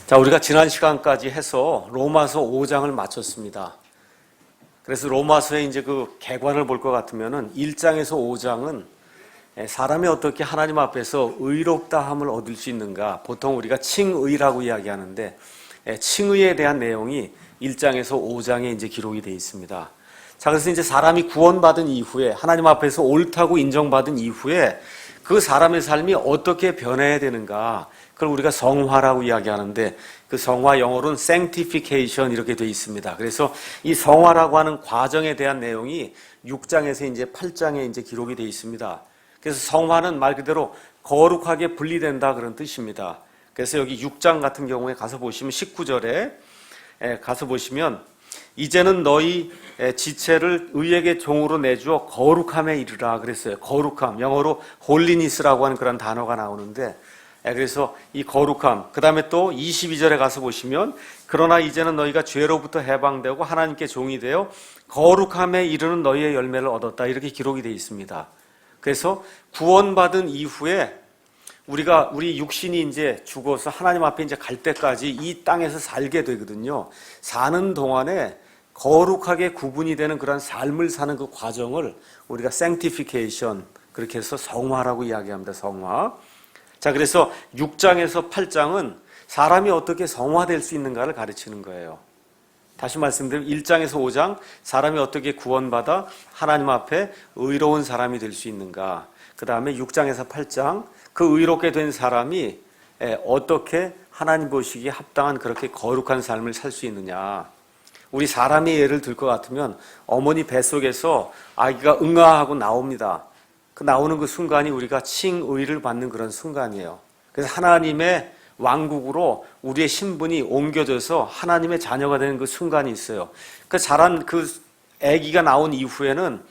자, 우리가 지난 시간까지 해서 로마서 5장을 마쳤습니다. 그래서 로마서의 이제 그 개관을 볼 것 같으면은 1장에서 5장은 사람이 어떻게 하나님 앞에서 의롭다함을 얻을 수 있는가, 보통 우리가 칭의라고 이야기하는데 칭의에 대한 내용이 1장에서 5장에 이제 기록이 되어 있습니다. 자, 그래서 이제 사람이 구원받은 이후에 하나님 앞에서 옳다고 인정받은 이후에 그 사람의 삶이 어떻게 변해야 되는가, 그걸 우리가 성화라고 이야기하는데 그 성화 영어로는 sanctification 이렇게 되어 있습니다. 그래서 이 성화라고 하는 과정에 대한 내용이 6장에서 이제 8장에 이제 기록이 되어 있습니다. 그래서 성화는 말 그대로 거룩하게 분리된다 그런 뜻입니다. 그래서 여기 6장 같은 경우에 가서 보시면 19절에 가서 보시면 이제는 너희 지체를 의에게 종으로 내주어 거룩함에 이르라 그랬어요. 거룩함, 영어로 holiness라고 하는 그런 단어가 나오는데, 그래서 이 거룩함, 그 다음에 또 22절에 가서 보시면 그러나 이제는 너희가 죄로부터 해방되고 하나님께 종이 되어 거룩함에 이르는 너희의 열매를 얻었다 이렇게 기록이 되어 있습니다. 그래서 구원받은 이후에 우리 육신이 이제 죽어서 하나님 앞에 이제 갈 때까지 이 땅에서 살게 되거든요. 사는 동안에 거룩하게 구분이 되는 그런 삶을 사는 그 과정을 우리가 sanctification, 그렇게 해서 성화라고 이야기합니다. 성화. 자, 그래서 6장에서 8장은 사람이 어떻게 성화될 수 있는가를 가르치는 거예요. 다시 말씀드리면 1장에서 5장 사람이 어떻게 구원받아 하나님 앞에 의로운 사람이 될 수 있는가, 그 다음에 6장에서 8장 그 의롭게 된 사람이 어떻게 하나님 보시기에 합당한 그렇게 거룩한 삶을 살 수 있느냐. 우리 사람의 예를 들 것 같으면 어머니 뱃속에서 아기가 응아하고 나옵니다. 그 나오는 그 순간이 우리가 칭의를 받는 그런 순간이에요. 그래서 하나님의 왕국으로 우리의 신분이 옮겨져서 하나님의 자녀가 되는 그 순간이 있어요. 그 자란 그 아기가 나온 이후에는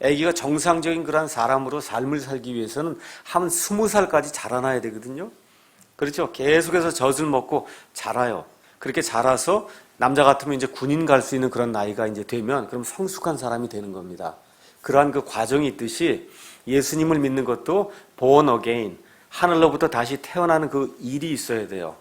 아기가 정상적인 그런 사람으로 삶을 살기 위해서는 한 20살까지 자라나야 되거든요. 그렇죠? 계속해서 젖을 먹고 자라요. 그렇게 자라서 남자 같으면 이제 군인 갈 수 있는 그런 나이가 이제 되면 그럼 성숙한 사람이 되는 겁니다. 그러한 그 과정이 있듯이 예수님을 믿는 것도 born again, 하늘로부터 다시 태어나는 그 일이 있어야 돼요.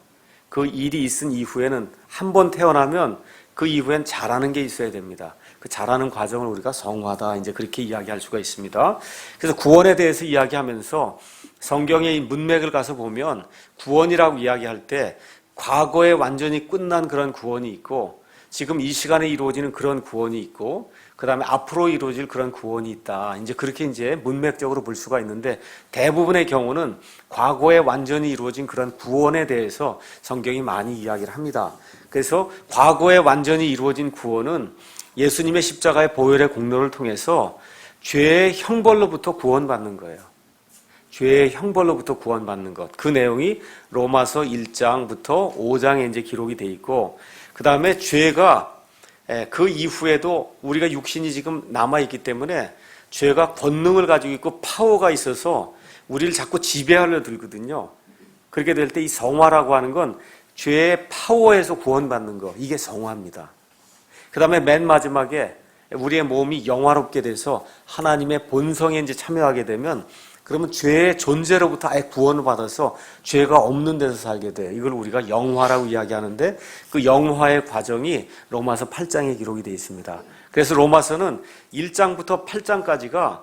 그 일이 있은 이후에는 한 번 태어나면 그 이후엔 자라는 게 있어야 됩니다. 그 자라는 과정을 우리가 성화다 이제 그렇게 이야기할 수가 있습니다. 그래서 구원에 대해서 이야기하면서 성경의 문맥을 가서 보면 구원이라고 이야기할 때 과거에 완전히 끝난 그런 구원이 있고 지금 이 시간에 이루어지는 그런 구원이 있고 그 다음에 앞으로 이루어질 그런 구원이 있다. 이제 그렇게 이제 문맥적으로 볼 수가 있는데 대부분의 경우는 과거에 완전히 이루어진 그런 구원에 대해서 성경이 많이 이야기를 합니다. 그래서 과거에 완전히 이루어진 구원은 예수님의 십자가의 보혈의 공로를 통해서 죄의 형벌로부터 구원받는 거예요. 죄의 형벌로부터 구원받는 것. 그 내용이 로마서 1장부터 5장에 이제 기록이 돼 있고, 그 다음에 죄가 그 이후에도 우리가 육신이 지금 남아있기 때문에 죄가 권능을 가지고 있고 파워가 있어서 우리를 자꾸 지배하려 들거든요. 그렇게 될 때 이 성화라고 하는 건 죄의 파워에서 구원받는 거, 이게 성화입니다. 그 다음에 맨 마지막에 우리의 몸이 영화롭게 돼서 하나님의 본성에 이제 참여하게 되면 그러면 죄의 존재로부터 아예 구원을 받아서 죄가 없는 데서 살게 돼요. 이걸 우리가 영화라고 이야기하는데 그 영화의 과정이 로마서 8장에 기록이 되어 있습니다. 그래서 로마서는 1장부터 8장까지가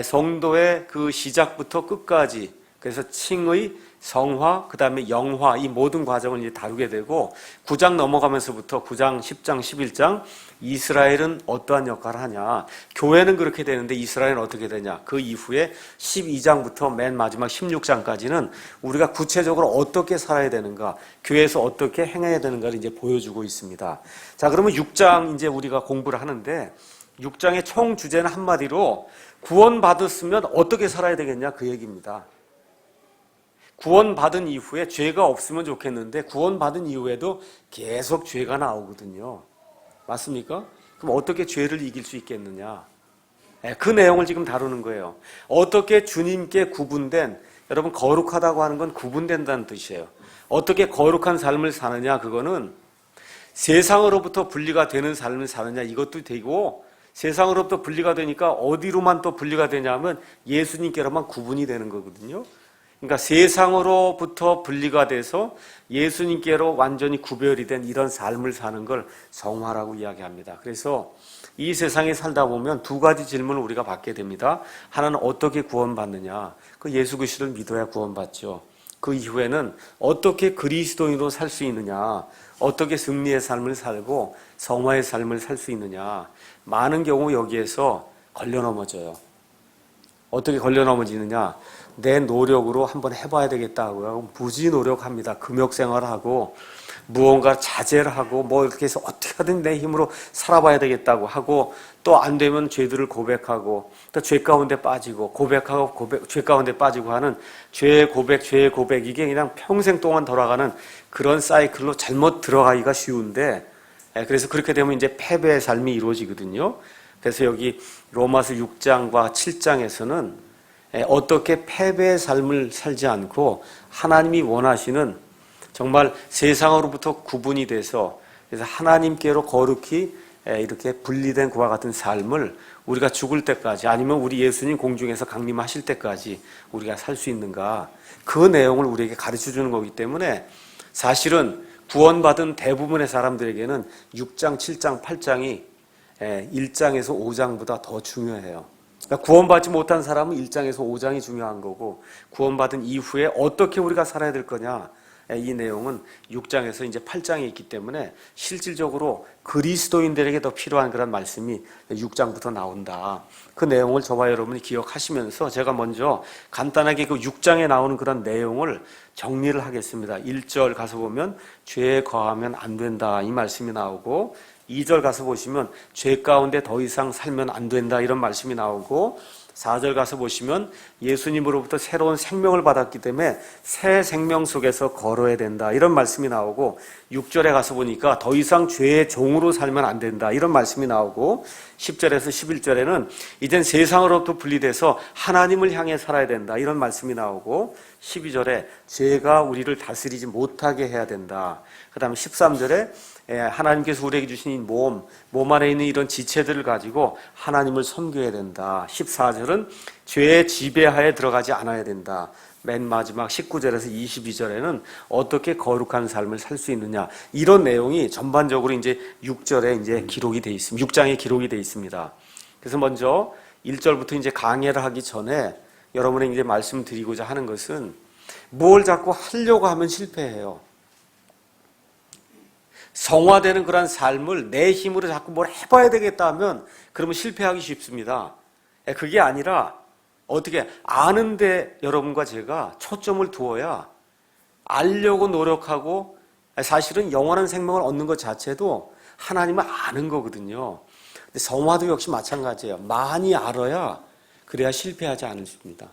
성도의 그 시작부터 끝까지, 그래서 칭의, 성화, 그 다음에 영화, 이 모든 과정을 이제 다루게 되고 9장 넘어가면서부터 9장, 10장, 11장 이스라엘은 어떠한 역할을 하냐, 교회는 그렇게 되는데 이스라엘은 어떻게 되냐, 그 이후에 12장부터 맨 마지막 16장까지는 우리가 구체적으로 어떻게 살아야 되는가, 교회에서 어떻게 행해야 되는가를 이제 보여주고 있습니다. 자, 그러면 6장 이제 우리가 공부를 하는데 6장의 총 주제는 한마디로 구원받았으면 어떻게 살아야 되겠냐 그 얘기입니다. 구원받은 이후에 죄가 없으면 좋겠는데 구원받은 이후에도 계속 죄가 나오거든요. 맞습니까? 그럼 어떻게 죄를 이길 수 있겠느냐? 그 내용을 지금 다루는 거예요. 어떻게 주님께 구분된, 여러분 거룩하다고 하는 건 구분된다는 뜻이에요. 어떻게 거룩한 삶을 사느냐, 그거는 세상으로부터 분리가 되는 삶을 사느냐 이것도 되고, 세상으로부터 분리가 되니까 어디로만 또 분리가 되냐면 예수님께로만 구분이 되는 거거든요. 그러니까 세상으로부터 분리가 돼서 예수님께로 완전히 구별이 된 이런 삶을 사는 걸 성화라고 이야기합니다. 그래서 이 세상에 살다 보면 두 가지 질문을 우리가 받게 됩니다. 하나는 어떻게 구원받느냐? 그 예수 그리스도를 믿어야 구원받죠. 그 이후에는 어떻게 그리스도인으로 살 수 있느냐? 어떻게 승리의 삶을 살고 성화의 삶을 살 수 있느냐? 많은 경우 여기에서 걸려 넘어져요. 어떻게 걸려 넘어지느냐? 내 노력으로 한번 해봐야 되겠다고 하고 무지 노력합니다. 금욕 생활하고 무언가 자제를 하고 뭐 이렇게 해서 어떻게든 내 힘으로 살아봐야 되겠다고 하고 또 안 되면 죄들을 고백하고 또 죄 가운데 빠지고 고백하고 죄 가운데 빠지고 하는 죄의 고백 이게 그냥 평생 동안 돌아가는 그런 사이클로 잘못 들어가기가 쉬운데 그래서 그렇게 되면 이제 패배의 삶이 이루어지거든요. 그래서 여기 로마서 6장과 7장에서는 어떻게 패배의 삶을 살지 않고 하나님이 원하시는 정말 세상으로부터 구분이 돼서 그래서 하나님께로 거룩히 이렇게 분리된 그와 같은 삶을 우리가 죽을 때까지 아니면 우리 예수님 공중에서 강림하실 때까지 우리가 살 수 있는가 그 내용을 우리에게 가르쳐 주는 거기 때문에 사실은 구원받은 대부분의 사람들에게는 6장, 7장, 8장이 1장에서 5장보다 더 중요해요. 그러니까 구원받지 못한 사람은 1장에서 5장이 중요한 거고 구원받은 이후에 어떻게 우리가 살아야 될 거냐 이 내용은 6장에서 이제 8장에 있기 때문에 실질적으로 그리스도인들에게 더 필요한 그런 말씀이 6장부터 나온다. 그 내용을 저와 여러분이 기억하시면서 제가 먼저 간단하게 그 6장에 나오는 그런 내용을 정리를 하겠습니다. 1절 가서 보면 죄에 거하면 안 된다 이 말씀이 나오고 2절 가서 보시면 죄 가운데 더 이상 살면 안 된다 이런 말씀이 나오고 4절 가서 보시면 예수님으로부터 새로운 생명을 받았기 때문에 새 생명 속에서 걸어야 된다 이런 말씀이 나오고 6절에 가서 보니까 더 이상 죄의 종으로 살면 안 된다 이런 말씀이 나오고 10절에서 11절에는 이젠 세상으로부터 분리돼서 하나님을 향해 살아야 된다 이런 말씀이 나오고 12절에 죄가 우리를 다스리지 못하게 해야 된다. 그 다음에 13절에 하나님께서 우리에게 주신 이 몸 안에 있는 이런 지체들을 가지고 하나님을 섬겨야 된다. 14절은 죄의 지배하에 들어가지 않아야 된다. 맨 마지막 19절에서 22절에는 어떻게 거룩한 삶을 살 수 있느냐. 이런 내용이 전반적으로 이제 6절에 이제 기록이 되어 있습니다. 6장에 기록이 되어 있습니다. 그래서 먼저 1절부터 이제 강해를 하기 전에 여러분에게 이제 말씀드리고자 하는 것은 뭘 자꾸 하려고 하면 실패해요. 성화되는 그런 삶을 내 힘으로 자꾸 뭘 해봐야 되겠다 하면 그러면 실패하기 쉽습니다. 그게 아니라 어떻게 아는데 여러분과 제가 초점을 두어야 알려고 노력하고 사실은 영원한 생명을 얻는 것 자체도 하나님을 아는 거거든요. 근데 성화도 역시 마찬가지예요. 많이 알아야 그래야 실패하지 않습니다.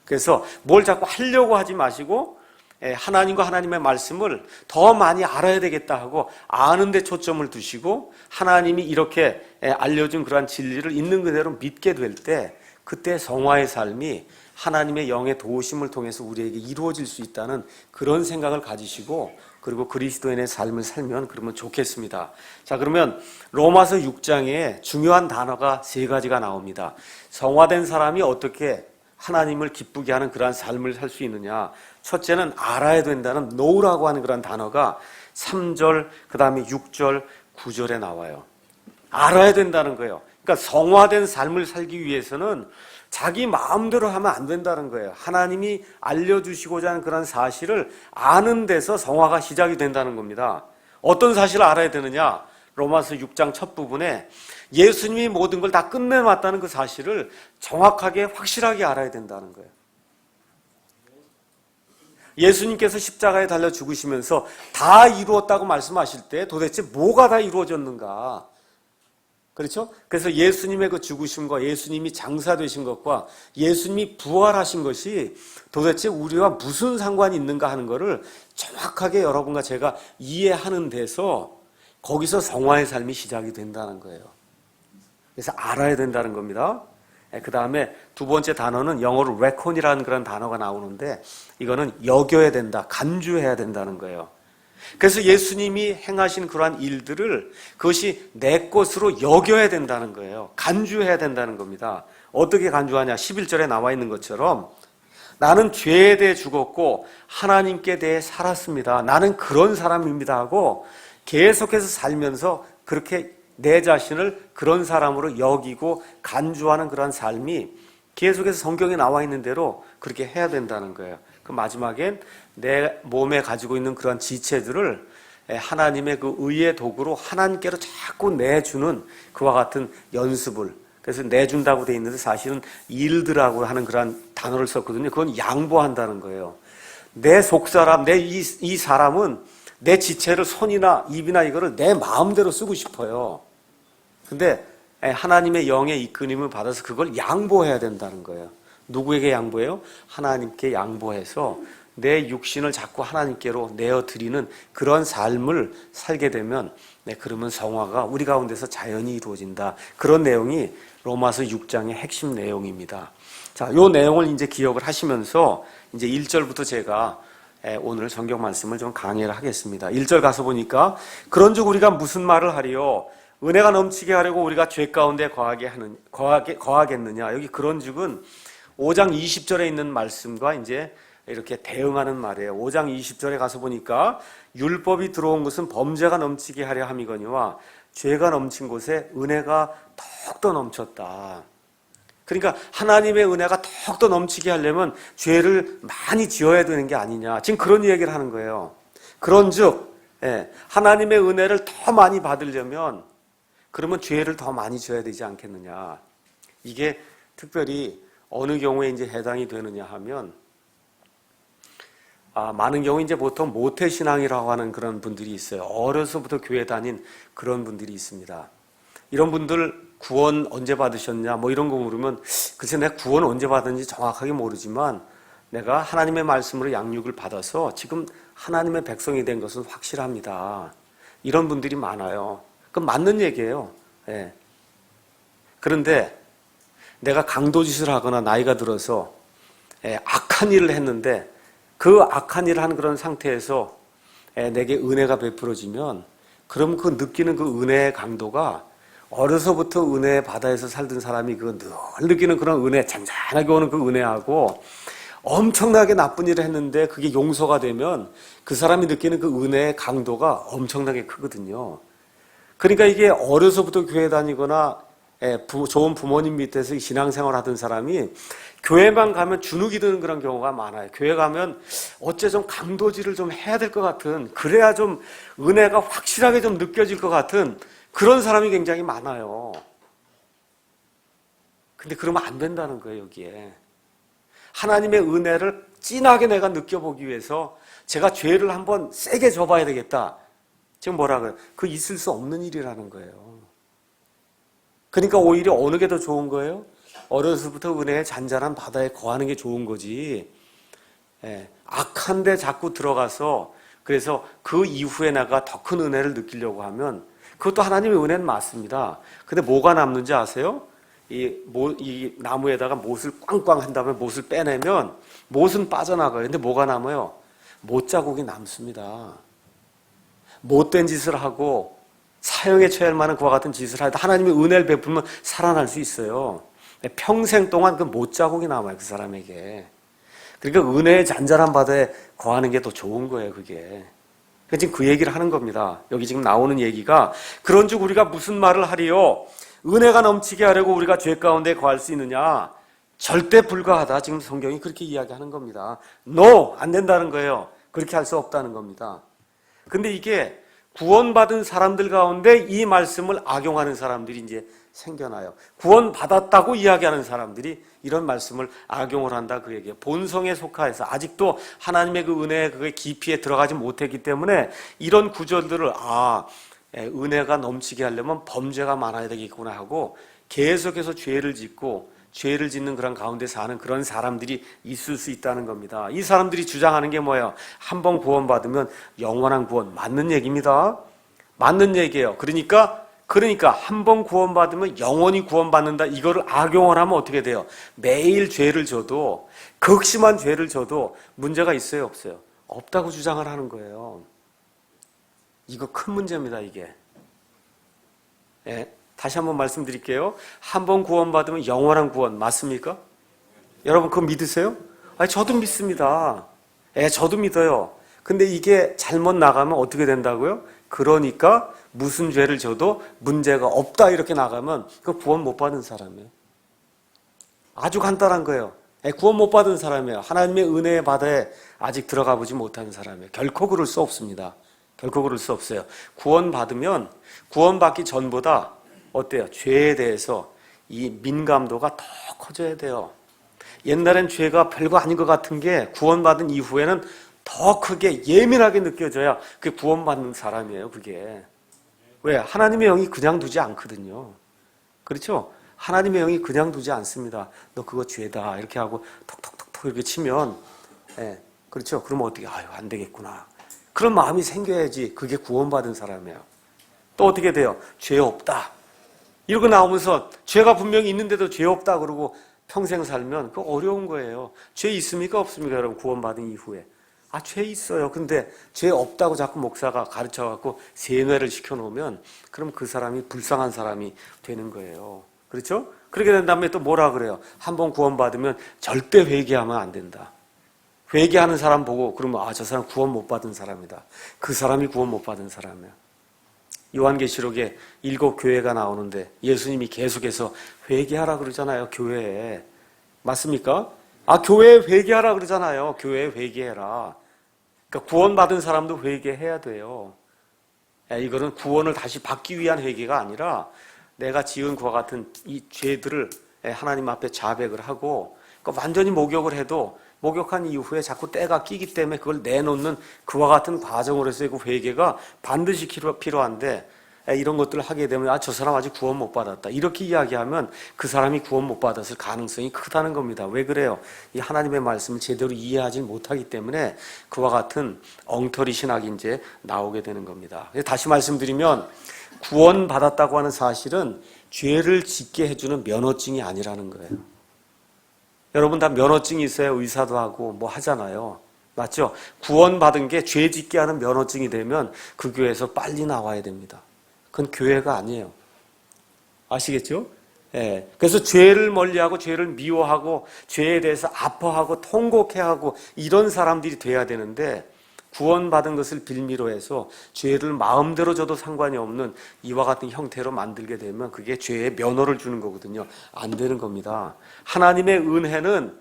그래서 뭘 자꾸 하려고 하지 마시고 하나님과 하나님의 말씀을 더 많이 알아야 되겠다 하고 아는 데 초점을 두시고 하나님이 이렇게 알려준 그러한 진리를 있는 그대로 믿게 될 때 그때 성화의 삶이 하나님의 영의 도우심을 통해서 우리에게 이루어질 수 있다는 그런 생각을 가지시고 그리고 그리스도인의 삶을 살면 그러면 좋겠습니다. 자, 그러면 로마서 6장에 중요한 단어가 3가지가 나옵니다. 성화된 사람이 어떻게 하나님을 기쁘게 하는 그러한 삶을 살 수 있느냐. 첫째는 알아야 된다는 know라고 하는 그런 단어가 3절, 그 다음에 6절, 9절에 나와요. 알아야 된다는 거예요. 그러니까 성화된 삶을 살기 위해서는 자기 마음대로 하면 안 된다는 거예요. 하나님이 알려주시고자 하는 그런 사실을 아는 데서 성화가 시작이 된다는 겁니다. 어떤 사실을 알아야 되느냐? 로마서 6장 첫 부분에 예수님이 모든 걸 다 끝내놨다는 그 사실을 정확하게 확실하게 알아야 된다는 거예요. 예수님께서 십자가에 달려 죽으시면서 다 이루었다고 말씀하실 때 도대체 뭐가 다 이루어졌는가? 그렇죠? 그래서 예수님의 그 죽으심과 예수님이 장사되신 것과 예수님이 부활하신 것이 도대체 우리와 무슨 상관이 있는가 하는 것을 정확하게 여러분과 제가 이해하는 데서 거기서 성화의 삶이 시작이 된다는 거예요. 그래서 알아야 된다는 겁니다. 그 다음에 두 번째 단어는 영어로 reckon이라는 그런 단어가 나오는데 이거는 여겨야 된다, 간주해야 된다는 거예요. 그래서 예수님이 행하신 그러한 일들을 그것이 내 것으로 여겨야 된다는 거예요. 간주해야 된다는 겁니다. 어떻게 간주하냐? 11절에 나와 있는 것처럼 나는 죄에 대해 죽었고 하나님께 대해 살았습니다. 나는 그런 사람입니다 하고 계속해서 살면서 그렇게 내 자신을 그런 사람으로 여기고 간주하는 그런 삶이 계속해서 성경에 나와 있는 대로 그렇게 해야 된다는 거예요. 그 마지막엔 내 몸에 가지고 있는 그런 지체들을 하나님의 그 의의 도구로 하나님께로 자꾸 내주는 그와 같은 연습을, 그래서 내준다고 돼 있는데 사실은 일드라고 하는 그런 단어를 썼거든요. 그건 양보한다는 거예요. 내 속사람, 이 사람은 내 지체를 손이나 입이나 이거를 내 마음대로 쓰고 싶어요. 근데 하나님의 영의 이끌림을 받아서 그걸 양보해야 된다는 거예요. 누구에게 양보해요? 하나님께 양보해서 내 육신을 자꾸 하나님께로 내어드리는 그런 삶을 살게 되면 그러면 성화가 우리 가운데서 자연히 이루어진다. 그런 내용이 로마서 6장의 핵심 내용입니다. 자, 이 내용을 이제 기억을 하시면서 이제 1절부터 제가 오늘 성경 말씀을 좀 강의를 하겠습니다. 1절 가서 보니까 그런즉 우리가 무슨 말을 하리요? 은혜가 넘치게 하려고 우리가 죄 가운데 거하겠느냐? 여기 그런즉은 5장 20절에 있는 말씀과 이제 이렇게 대응하는 말이에요. 5장 20절에 가서 보니까 율법이 들어온 것은 범죄가 넘치게 하려 함이거니와 죄가 넘친 곳에 은혜가 더욱더 넘쳤다. 그러니까 하나님의 은혜가 더욱더 넘치게 하려면 죄를 많이 지어야 되는 게 아니냐. 지금 그런 이야기를 하는 거예요. 그런즉 하나님의 은혜를 더 많이 받으려면 그러면 죄를 더 많이 지어야 되지 않겠느냐. 이게 특별히 어느 경우에 이제 해당이 되느냐 하면 많은 경우 이제 보통 모태신앙이라고 하는 그런 분들이 있어요. 어려서부터 교회 다닌 그런 분들이 있습니다. 이런 분들 구원 언제 받으셨냐 뭐 이런 거 물으면 글쎄 내가 구원 언제 받았는지 정확하게 모르지만 내가 하나님의 말씀으로 양육을 받아서 지금 하나님의 백성이 된 것은 확실합니다. 이런 분들이 많아요. 그건 맞는 얘기예요. 예. 그런데 내가 강도짓을 하거나 나이가 들어서 악한 일을 했는데 그 악한 일을 한 그런 상태에서 내게 은혜가 베풀어지면 그럼 그 느끼는 그 은혜의 강도가 어려서부터 은혜의 바다에서 살던 사람이 그 늘 느끼는 그런 은혜, 잔잔하게 오는 그 은혜하고 엄청나게 나쁜 일을 했는데 그게 용서가 되면 그 사람이 느끼는 그 은혜의 강도가 엄청나게 크거든요. 그러니까 이게 어려서부터 교회 다니거나 좋은 부모님 밑에서 신앙생활 하던 사람이 교회만 가면 주눅이 드는 그런 경우가 많아요. 교회 가면 어째 좀 강도질을 좀 해야 될 것 같은, 그래야 좀 은혜가 확실하게 좀 느껴질 것 같은 그런 사람이 굉장히 많아요. 근데 그러면 안 된다는 거예요, 여기에. 하나님의 은혜를 진하게 내가 느껴보기 위해서 제가 죄를 한번 세게 져봐야 되겠다. 지금 뭐라 그래요? 그 있을 수 없는 일이라는 거예요. 그러니까 오히려 어느 게 더 좋은 거예요? 어려서부터 은혜의 잔잔한 바다에 거하는 게 좋은 거지. 악한 데 자꾸 들어가서 그래서 그 이후에 내가 더 큰 은혜를 느끼려고 하면 그것도 하나님의 은혜는 맞습니다. 근데 뭐가 남는지 아세요? 이 나무에다가 못을 꽝꽝 한 다음에 못을 빼내면 못은 빠져나가요. 근데 뭐가 남아요? 못 자국이 남습니다. 못된 짓을 하고 사형에 처할 만한 그와 같은 짓을 하다 하나님의 은혜를 베풀면 살아날 수 있어요. 평생 동안 그 못 자국이 남아요, 그 사람에게. 그러니까 은혜의 잔잔한 바다에 거하는 게 더 좋은 거예요, 그게. 지금 그 얘기를 하는 겁니다. 여기 지금 나오는 얘기가 그런즉 우리가 무슨 말을 하리요? 은혜가 넘치게 하려고 우리가 죄 가운데 거할 수 있느냐? 절대 불가하다. 지금 성경이 그렇게 이야기하는 겁니다. No! 안 된다는 거예요. 그렇게 할 수 없다는 겁니다. 근데 이게 구원받은 사람들 가운데 이 말씀을 악용하는 사람들이 이제 생겨나요. 구원받았다고 이야기하는 사람들이 이런 말씀을 악용을 한다 그 얘기예요. 본성에 속하여서 아직도 하나님의 그 은혜의 그 깊이에 들어가지 못했기 때문에 이런 구절들을 은혜가 넘치게 하려면 범죄가 많아야 되겠구나 하고 계속해서 죄를 짓고 죄를 짓는 그런 가운데 사는 그런 사람들이 있을 수 있다는 겁니다. 이 사람들이 주장하는 게 뭐예요? 한 번 구원받으면 영원한 구원. 맞는 얘기입니다. 맞는 얘기예요. 그러니까 한 번 구원받으면 영원히 구원받는다. 이거를 악용을 하면 어떻게 돼요? 매일 죄를 져도 극심한 죄를 져도 문제가 있어요, 없어요? 없다고 주장을 하는 거예요. 이거 큰 문제입니다, 이게. 다시 한번 말씀드릴게요. 한 번 구원받으면 영원한 구원 맞습니까? 여러분 그거 믿으세요? 아니, 저도 믿습니다. 저도 믿어요. 근데 이게 잘못 나가면 어떻게 된다고요? 그러니까 무슨 죄를 져도 문제가 없다 이렇게 나가면 그 구원 못 받은 사람이에요. 아주 간단한 거예요. 구원 못 받은 사람이에요. 하나님의 은혜의 바다에 아직 들어가 보지 못한 사람이에요. 결코 그럴 수 없습니다. 결코 그럴 수 없어요. 구원 받으면 구원받기 전보다 어때요? 죄에 대해서 이 민감도가 더 커져야 돼요. 옛날엔 죄가 별거 아닌 것 같은 게 구원받은 이후에는 더 크게 예민하게 느껴져야 그게 구원받는 사람이에요. 그게 왜? 하나님의 영이 그냥 두지 않거든요. 그렇죠? 하나님의 영이 그냥 두지 않습니다. 너 그거 죄다 이렇게 하고 톡톡톡톡 이렇게 치면 그렇죠? 그러면 어떻게 아유 안 되겠구나 그런 마음이 생겨야지 그게 구원받은 사람이에요. 또 어떻게 돼요? 죄 없다 이러고 나오면서 죄가 분명히 있는데도 죄 없다 그러고 평생 살면 그거 어려운 거예요. 죄 있습니까 없습니까 여러분? 구원받은 이후에 죄 있어요. 근데 죄 없다고 자꾸 목사가 가르쳐갖고 세뇌를 시켜놓으면 그럼 그 사람이 불쌍한 사람이 되는 거예요. 그렇죠? 그렇게 된 다음에 또 뭐라 그래요? 한번 구원받으면 절대 회개하면 안 된다. 회개하는 사람 보고 그러면 저 사람 구원 못 받은 사람이다. 그 사람이 구원 못 받은 사람이야. 요한계시록에 7 교회가 나오는데 예수님이 계속해서 회개하라 그러잖아요. 교회에. 맞습니까? 교회에 회개하라 그러잖아요. 교회에 회개해라. 그러니까 구원받은 사람도 회개해야 돼요. 이거는 구원을 다시 받기 위한 회개가 아니라 내가 지은 그와 같은 이 죄들을 하나님 앞에 자백을 하고 완전히 목욕을 해도 목욕한 이후에 자꾸 때가 끼기 때문에 그걸 내놓는 그와 같은 과정으로서의 그 회개가 반드시 필요한데 이런 것들을 하게 되면 저 사람 아직 구원 못 받았다 이렇게 이야기하면 그 사람이 구원 못 받았을 가능성이 크다는 겁니다. 왜 그래요? 이 하나님의 말씀을 제대로 이해하지 못하기 때문에 그와 같은 엉터리 신학이 이제 나오게 되는 겁니다. 다시 말씀드리면 구원 받았다고 하는 사실은 죄를 짓게 해주는 면허증이 아니라는 거예요. 여러분 다 면허증이 있어야 의사도 하고 뭐 하잖아요. 맞죠? 구원받은 게 죄 짓게 하는 면허증이 되면 그 교회에서 빨리 나와야 됩니다. 그건 교회가 아니에요. 아시겠죠? 그래서 죄를 멀리하고 죄를 미워하고 죄에 대해서 아파하고 통곡해하고 이런 사람들이 돼야 되는데 구원받은 것을 빌미로 해서 죄를 마음대로 져도 상관이 없는 이와 같은 형태로 만들게 되면 그게 죄의 면허를 주는 거거든요. 안 되는 겁니다. 하나님의 은혜는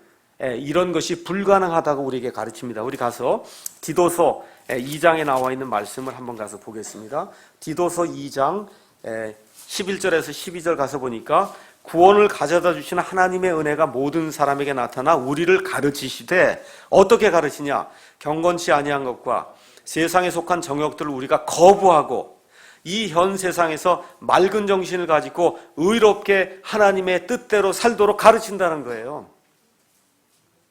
이런 것이 불가능하다고 우리에게 가르칩니다. 우리 가서 디도서 2장에 나와 있는 말씀을 한번 가서 보겠습니다. 디도서 2장 11절에서 12절 가서 보니까 구원을 가져다 주시는 하나님의 은혜가 모든 사람에게 나타나 우리를 가르치시되 어떻게 가르치냐? 경건치 아니한 것과 세상에 속한 정욕들을 우리가 거부하고 이 현 세상에서 맑은 정신을 가지고 의롭게 하나님의 뜻대로 살도록 가르친다는 거예요.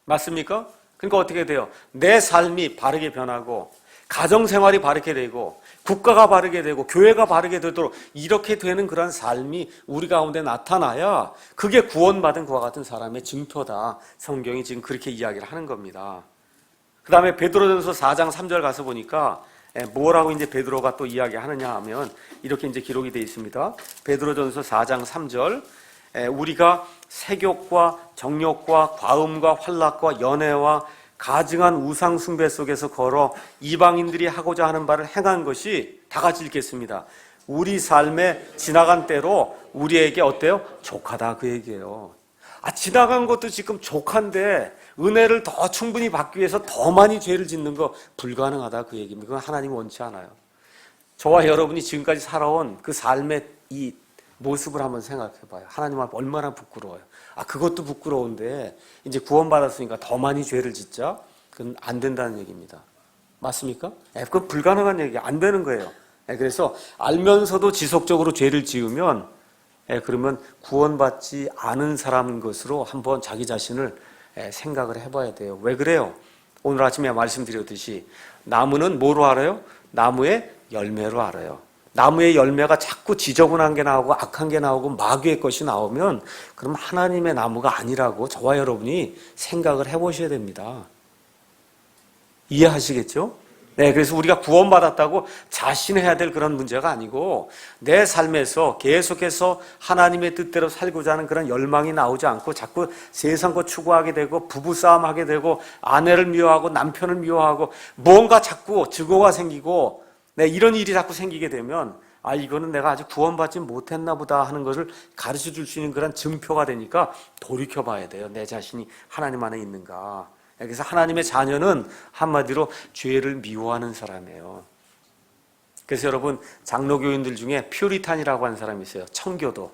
맞습니까? 그러니까 어떻게 돼요? 내 삶이 바르게 변하고 가정생활이 바르게 되고 국가가 바르게 되고 교회가 바르게 되도록 이렇게 되는 그런 삶이 우리 가운데 나타나야 그게 구원받은 그와 같은 사람의 증표다. 성경이 지금 그렇게 이야기를 하는 겁니다. 그 다음에 베드로전서 4장 3절 가서 보니까 뭐라고 이제 베드로가 또 이야기하느냐 하면 이렇게 이제 기록이 되어 있습니다. 베드로전서 4장 3절 우리가 색욕과 정욕과 과음과 환락과 연애와 가증한 우상 숭배 속에서 걸어 이방인들이 하고자 하는 바를 행한 것이 다 같이 읽겠습니다. 우리 삶에 지나간 때로 우리에게 어때요? 족하다 그 얘기예요. 지나간 것도 지금 족한데 은혜를 더 충분히 받기 위해서 더 많이 죄를 짓는 거 불가능하다 그 얘기입니다. 그건 하나님 원치 않아요. 저와 여러분이 지금까지 살아온 그 삶의 이 모습을 한번 생각해 봐요. 하나님 앞에 얼마나 부끄러워요. 그것도 부끄러운데 이제 구원받았으니까 더 많이 죄를 짓자? 그건 안 된다는 얘기입니다. 맞습니까? 그건 불가능한 얘기예요. 안 되는 거예요. 그래서 알면서도 지속적으로 죄를 지으면 그러면 구원받지 않은 사람인 것으로 한번 자기 자신을 생각을 해봐야 돼요. 왜 그래요? 오늘 아침에 말씀드렸듯이 나무는 뭐로 알아요? 나무의 열매로 알아요. 나무의 열매가 자꾸 지저분한 게 나오고 악한 게 나오고 마귀의 것이 나오면 그럼 하나님의 나무가 아니라고 저와 여러분이 생각을 해보셔야 됩니다. 이해하시겠죠? 네, 그래서 우리가 구원받았다고 자신해야 될 그런 문제가 아니고 내 삶에서 계속해서 하나님의 뜻대로 살고자 하는 그런 열망이 나오지 않고 자꾸 세상 것 추구하게 되고 부부싸움 하게 되고 아내를 미워하고 남편을 미워하고 뭔가 자꾸 증오가 생기고 네, 이런 일이 자꾸 생기게 되면 이거는 내가 아직 구원받지 못했나 보다 하는 것을 가르쳐 줄 수 있는 그런 증표가 되니까 돌이켜 봐야 돼요. 내 자신이 하나님 안에 있는가. 그래서 하나님의 자녀는 한마디로 죄를 미워하는 사람이에요. 그래서 여러분 장로교인들 중에 퓨리탄이라고 하는 사람이 있어요. 청교도.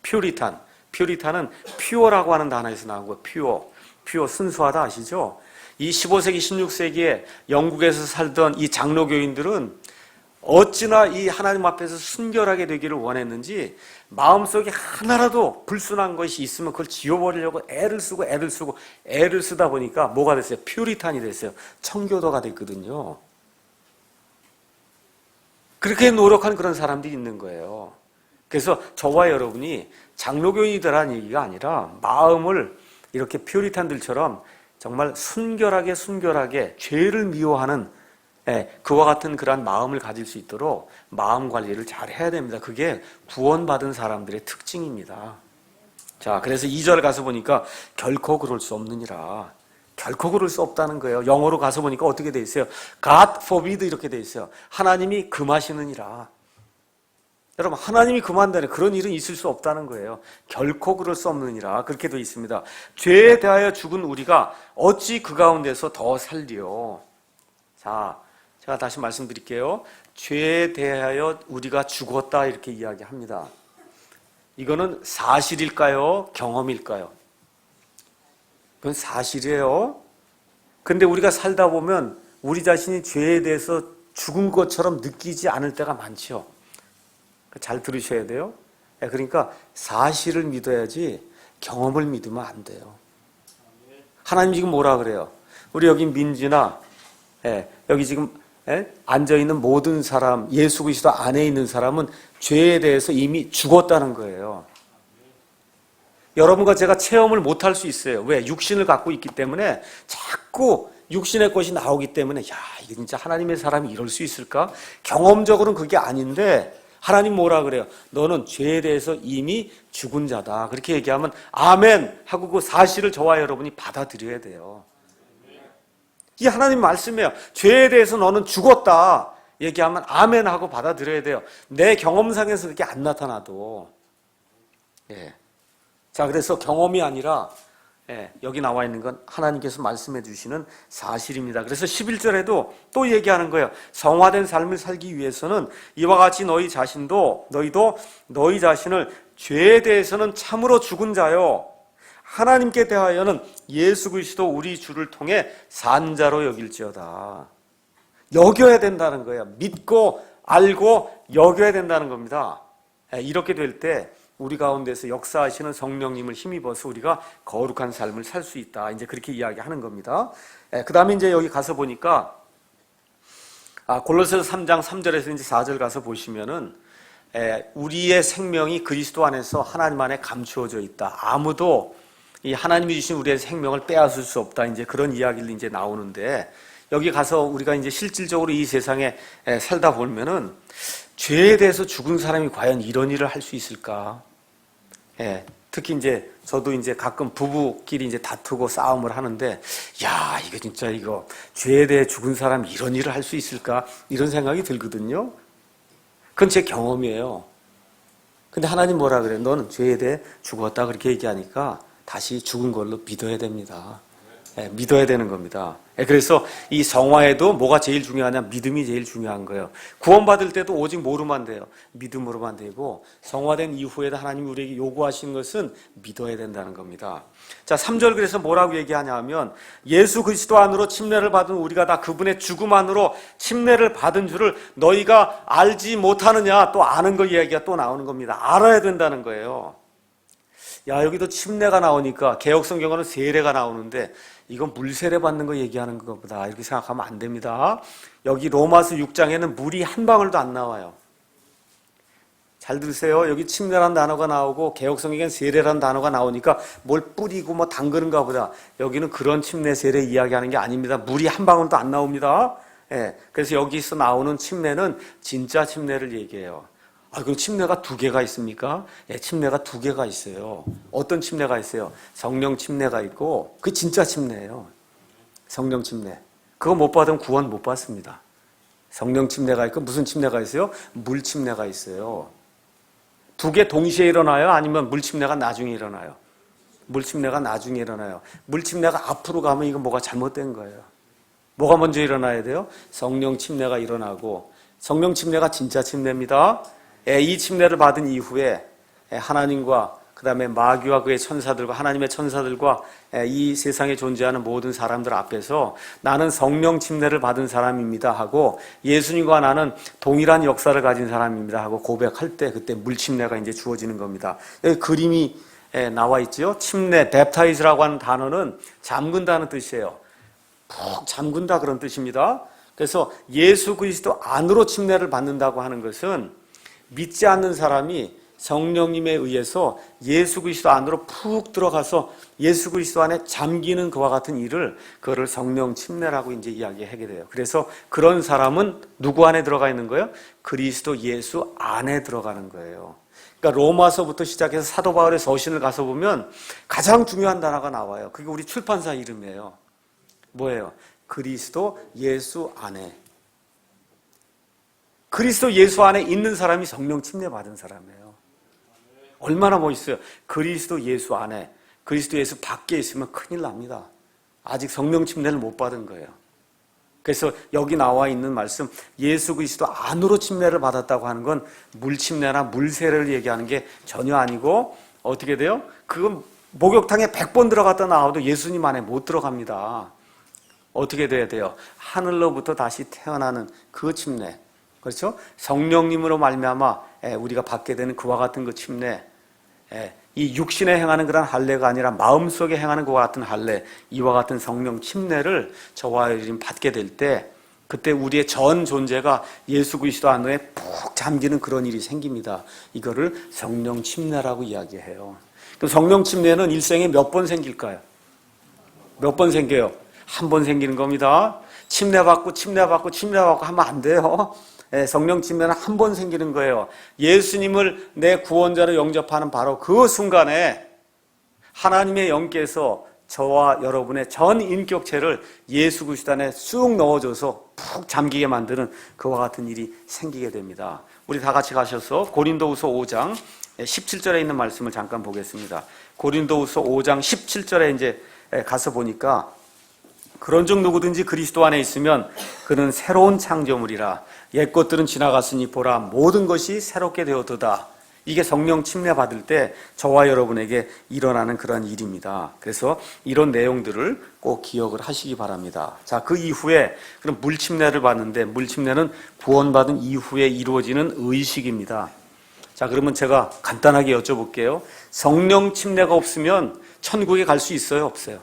퓨리탄은 퓨어라고 하는 단어에서 나온 거예요. 퓨어 순수하다 아시죠? 이 15세기 16세기에 영국에서 살던 이 장로교인들은 어찌나 이 하나님 앞에서 순결하게 되기를 원했는지 마음속에 하나라도 불순한 것이 있으면 그걸 지워버리려고 애를 쓰다 보니까 뭐가 됐어요? 퓨리탄이 됐어요. 청교도가 됐거든요. 그렇게 노력한 그런 사람들이 있는 거예요. 그래서 저와 여러분이 장로교인이라는 얘기가 아니라 마음을 이렇게 퓨리탄들처럼 정말 순결하게 죄를 미워하는 그와 같은 그러한 마음을 가질 수 있도록 마음 관리를 잘 해야 됩니다. 그게 구원받은 사람들의 특징입니다. 자, 그래서 2절 가서 보니까 결코 그럴 수 없느니라. 결코 그럴 수 없다는 거예요. 영어로 가서 보니까 어떻게 돼 있어요? God forbid 이렇게 돼 있어요. 하나님이 금하시느니라. 여러분 하나님이 금한다는 그런 일은 있을 수 없다는 거예요. 결코 그럴 수 없느니라. 그렇게 돼 있습니다. 죄에 대하여 죽은 우리가 어찌 그 가운데서 더 살리요. 자, 제가 다시 말씀드릴게요. 죄에 대하여 우리가 죽었다 이렇게 이야기합니다. 이거는 사실일까요? 경험일까요? 그건 사실이에요. 근데 우리가 살다 보면 우리 자신이 죄에 대해서 죽은 것처럼 느끼지 않을 때가 많죠. 잘 들으셔야 돼요. 그러니까 사실을 믿어야지 경험을 믿으면 안 돼요. 하나님 지금 뭐라 그래요? 우리 여기 민지나 여기 지금 앉아있는 모든 사람, 예수 그리스도 안에 있는 사람은 죄에 대해서 이미 죽었다는 거예요. 여러분과 제가 체험을 못할 수 있어요. 왜? 육신을 갖고 있기 때문에 자꾸 육신의 것이 나오기 때문에 이게 진짜 하나님의 사람이 이럴 수 있을까? 경험적으로는 그게 아닌데 하나님 뭐라 그래요? 너는 죄에 대해서 이미 죽은 자다. 그렇게 얘기하면 아멘 하고 그 사실을 저와 여러분이 받아들여야 돼요. 이 하나님 말씀이에요. 죄에 대해서 너는 죽었다 얘기하면 아멘 하고 받아들여야 돼요. 내 경험상에서 그렇게 안 나타나도. 자, 그래서 경험이 아니라 여기 나와 있는 건 하나님께서 말씀해 주시는 사실입니다. 그래서 11절에도 또 얘기하는 거예요. 성화된 삶을 살기 위해서는 이와 같이 너희도 너희 자신을 죄에 대해서는 참으로 죽은 자요 하나님께 대하여는 예수 그리스도 우리 주를 통해 산 자로 여길지어다. 여겨야 된다는 거예요. 믿고 알고 여겨야 된다는 겁니다. 이렇게 될 때 우리 가운데서 역사하시는 성령님을 힘입어서 우리가 거룩한 삶을 살 수 있다. 이제 그렇게 이야기하는 겁니다. 그 다음에 이제 여기 가서 보니까 골로새서 3장 3절에서 이제 4절 가서 보시면은 우리의 생명이 그리스도 안에서 하나님 안에 감추어져 있다. 아무도 이 하나님이 주신 우리의 생명을 빼앗을 수 없다. 이제 그런 이야기를 이제 나오는데 여기 가서 우리가 이제 실질적으로 이 세상에 살다 보면은 죄에 대해서 죽은 사람이 과연 이런 일을 할 수 있을까? 특히 이제 저도 이제 가끔 부부끼리 이제 다투고 싸움을 하는데, 이거 진짜 죄에 대해 죽은 사람이 이런 일을 할 수 있을까? 이런 생각이 들거든요. 그건 제 경험이에요. 근데 하나님 뭐라 그래? 너는 죄에 대해 죽었다 그렇게 얘기하니까 다시 죽은 걸로 믿어야 됩니다. 믿어야 되는 겁니다. 그래서 이 성화에도 뭐가 제일 중요하냐? 믿음이 제일 중요한 거예요. 구원받을 때도 오직 뭐로만 돼요? 믿음으로만 되고 성화된 이후에도 하나님이 우리에게 요구하시는 것은 믿어야 된다는 겁니다. 자, 3절 그래서 뭐라고 얘기하냐 하면 예수 그리스도 안으로 침례를 받은 우리가 다 그분의 죽음 안으로 침례를 받은 줄을 너희가 알지 못하느냐? 또 아는 거 이야기가 또 나오는 겁니다. 알아야 된다는 거예요. 여기도 침례가 나오니까 개역성경으로는 세례가 나오는데 이건 물세례 받는 거 얘기하는 것보다 이렇게 생각하면 안 됩니다. 여기 로마서 6장에는 물이 한 방울도 안 나와요. 잘 들으세요. 여기 침례라는 단어가 나오고 개역성경에는 세례라는 단어가 나오니까 뭘 뿌리고 뭐 담그는가 보다. 여기는 그런 침례 세례 이야기하는 게 아닙니다. 물이 한 방울도 안 나옵니다. 예, 그래서 여기서 나오는 침례는 진짜 침례를 얘기해요. 그럼 침례가 두 개가 있습니까? 예, 침례가 두 개가 있어요. 어떤 침례가 있어요? 성령 침례가 있고, 그게 진짜 침례예요. 성령 침례. 그거 못 받으면 구원 못 받습니다. 성령 침례가 있고, 무슨 침례가 있어요? 물 침례가 있어요. 두 개 동시에 일어나요? 아니면 물 침례가 나중에 일어나요? 물 침례가 나중에 일어나요. 물 침례가 앞으로 가면 이거 뭐가 잘못된 거예요. 뭐가 먼저 일어나야 돼요? 성령 침례가 일어나고, 성령 침례가 진짜 침례입니다. 이 침례를 받은 이후에 하나님과 그 다음에 마귀와 그의 천사들과 하나님의 천사들과 이 세상에 존재하는 모든 사람들 앞에서 나는 성령 침례를 받은 사람입니다 하고 예수님과 나는 동일한 역사를 가진 사람입니다 하고 고백할 때 그때 물 침례가 이제 주어지는 겁니다. 여기 그림이 나와 있죠. 침례, 랩타이즈라고 하는 단어는 잠근다는 뜻이에요. 푹 잠근다 그런 뜻입니다. 그래서 예수 그리스도 안으로 침례를 받는다고 하는 것은 믿지 않는 사람이 성령님에 의해서 예수 그리스도 안으로 푹 들어가서 예수 그리스도 안에 잠기는 그와 같은 일을 그거를 성령 침례라고 이제 이야기하게 돼요. 그래서 그런 사람은 누구 안에 들어가 있는 거예요? 그리스도 예수 안에 들어가는 거예요. 그러니까 로마서부터 시작해서 사도 바울의 서신을 가서 보면 가장 중요한 단어가 나와요. 그게 우리 출판사 이름이에요. 뭐예요? 그리스도 예수 안에. 그리스도 예수 안에 있는 사람이 성령 침례 받은 사람이에요. 얼마나 멋있어요. 그리스도 예수 안에, 그리스도 예수 밖에 있으면 큰일 납니다. 아직 성령 침례를 못 받은 거예요. 그래서 여기 나와 있는 말씀, 예수 그리스도 안으로 침례를 받았다고 하는 건 물 침례나 물세례를 얘기하는 게 전혀 아니고 어떻게 돼요? 그건 목욕탕에 100번 들어갔다 나와도 예수님 안에 못 들어갑니다. 어떻게 돼야 돼요? 하늘로부터 다시 태어나는 그 침례. 그렇죠? 성령님으로 말미암아 우리가 받게 되는 그와 같은 그 침례, 이 육신에 행하는 그런 할례가 아니라 마음속에 행하는 그와 같은 할례, 이와 같은 성령 침례를 저와 여러분이 받게 될 때 그때 우리의 전 존재가 예수 그리스도 안에 푹 잠기는 그런 일이 생깁니다. 이거를 성령 침례라고 이야기해요. 그럼 성령 침례는 일생에 몇 번 생길까요? 몇 번 생겨요? 한 번 생기는 겁니다. 침례받고 하면 안 돼요. 성령 침례는 한 번 생기는 거예요. 예수님을 내 구원자로 영접하는 바로 그 순간에 하나님의 영께서 저와 여러분의 전 인격체를 예수 그리스도 안에 쑥 넣어줘서 푹 잠기게 만드는 그와 같은 일이 생기게 됩니다. 우리 다 같이 가셔서 고린도후서 5장 17절에 있는 말씀을 잠깐 보겠습니다. 고린도후서 5장 17절에 이제 가서 보니까 그런즉 누구든지 그리스도 안에 있으면 그는 새로운 창조물이라. 옛 것들은 지나갔으니 보라 모든 것이 새롭게 되었도다. 이게 성령 침례 받을 때 저와 여러분에게 일어나는 그런 일입니다. 그래서 이런 내용들을 꼭 기억을 하시기 바랍니다. 자, 그 이후에 그럼 물 침례를 받는데 물 침례는 구원받은 이후에 이루어지는 의식입니다. 자, 그러면 제가 간단하게 여쭤볼게요. 성령 침례가 없으면 천국에 갈 수 있어요, 없어요?